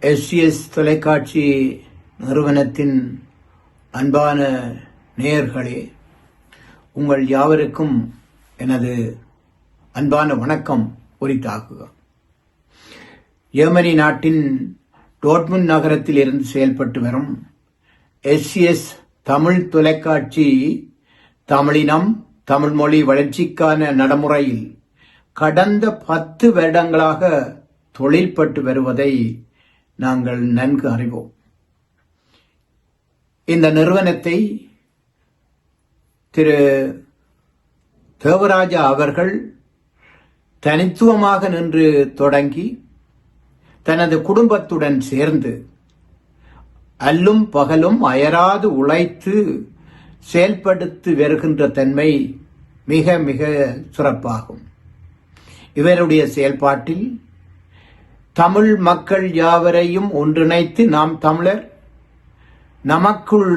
SCS தொலைக்காட்சி நிறுவனத்தின் அன்பான நேயர்களே, உங்கள் யாவருக்கும் எனது அன்பான வணக்கம் உரித்தாக்குக. ஜெர்மனி நாட்டின் டோர்ட்முண்ட் நகரத்தில் இருந்து செயல்பட்டு வரும் SCS தமிழ் தொலைக்காட்சி தமிழினம் தமிழ் மொழி வளர்ச்சிக்கான நடைமுறையில் கடந்த 10 வருடங்களாக தொழில்பட்டு வருவதை நாங்கள் நன்கு அறிவோம். இந்த நிறுவனத்தை திரு தேவராஜா அவர்கள் தனித்துவமாக நின்று தொடங்கி தனது குடும்பத்துடன் சேர்ந்து அல்லும் பகலும் அயராது உழைத்து செயல்படுத்தி வருகின்ற தன்மை மிக மிக சிறப்பாகும். இவருடைய செயல்பாட்டில் தமிழ் மக்கள் யாவரையும் ஒன்றிணைத்து நாம் தமிழர், நமக்குள்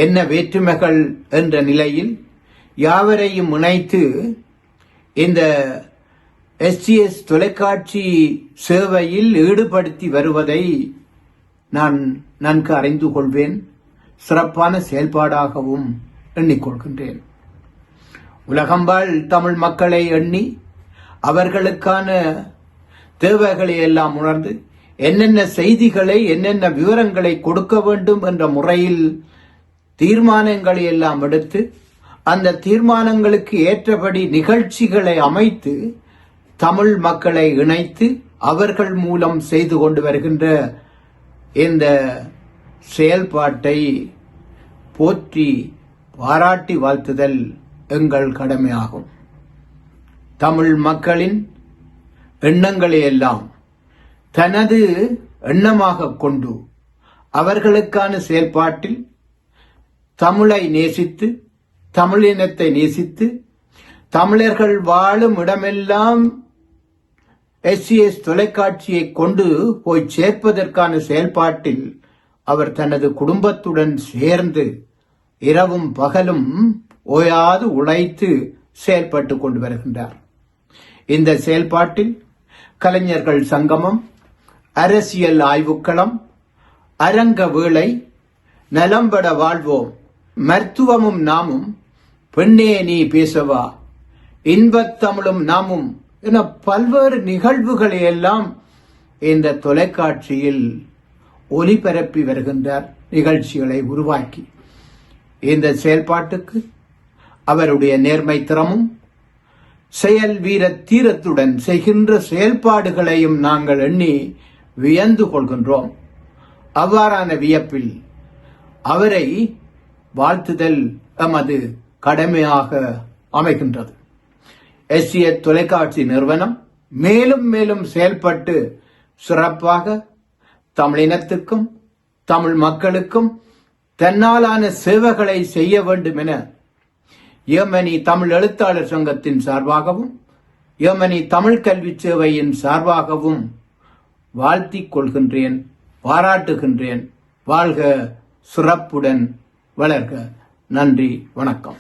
என்ன வேற்றுமைகள் என்ற நிலையில் யாவரையும் இணைத்து இந்த SCS தொலைக்காட்சி சேவையில் ஈடுபடுத்தி வருவதை நான் நன்கு அறிந்து கொள்வேன். சிறப்பான செயல்பாடாகவும் எண்ணிக்கொள்கின்றேன். உலகம்பால் தமிழ் மக்களை எண்ணி அவர்களுக்கான தேவைகளை எல்லாம் உணர்ந்து என்னென்ன செய்திகளை என்னென்ன விவரங்களை கொடுக்க வேண்டும் என்ற முறையில் தீர்மானங்களை எல்லாம் எடுத்து அந்த தீர்மானங்களுக்கு ஏற்றபடி நிகழ்ச்சிகளை அமைத்து தமிழ் மக்களை இணைத்து அவர்கள் மூலம் செய்து கொண்டு வருகின்ற இந்த செயல்பாட்டை போற்றி பாராட்டி வாழ்த்துதல் எங்கள் கடமையாகும். தமிழ் மக்களின் எண்ணங்களை எல்லாம் தனது எண்ணமாக கொண்டு அவர்களுக்கான செயல்பாட்டில் தமிழை நேசித்து தமிழினத்தை நேசித்து தமிழர்கள் வாழும் இடமெல்லாம் SCS தொலைக்காட்சியை கொண்டு போய் சேர்ப்பதற்கான செயல்பாட்டில் அவர் தனது குடும்பத்துடன் சேர்ந்து இரவும் பகலும் ஓயாது உழைத்து செயல்பட்டு கொண்டு வருகின்றார். இந்த செயல்பாட்டில் கலைஞர்கள் சங்கமம், அரசியல் ஆய்வுக்களம், அரங்க வேளை, நலம்பட வாழ்வோம், மருத்துவமும் நாமும், பெண்ணே நீ பேசவா, இன்பத் தமிழும் நாமும் என பல்வேறு நிகழ்வுகளை எல்லாம் இந்த தொலைக்காட்சியில் ஒளிபரப்பி வருகின்றார். நிகழ்ச்சிகளை உருவாக்கி இந்த செயல்பாட்டுக்கு அவருடைய நேர்மை திறமும் செயல் வீர தீரத்துடன் செய்கின்ற செயல்பாடுகளையும் நாங்கள் எண்ணி வியந்து கொள்கின்றோம். அவ்வாறான வியப்பில் அவரை வாழ்த்துதல் எமது கடமையாக அமைகின்றது. SCS தொலைக்காட்சி நிறுவனம் மேலும் மேலும் செயல்பட்டு சிறப்பாக தமிழினத்துக்கும் தமிழ் மக்களுக்கும் தன்னாலான சேவைகளை செய்ய வேண்டும் என ஜெர்மனி தமிழ் எழுத்தாளர் சங்கத்தின் சார்பாகவும் ஜெர்மனி தமிழ் கல்வி சேவையின் சார்பாகவும் வாழ்த்திக் கொள்கின்றேன், பாராட்டுகின்றேன். வாழ்க, சிறப்புடன் வளர்க. நன்றி, வணக்கம்.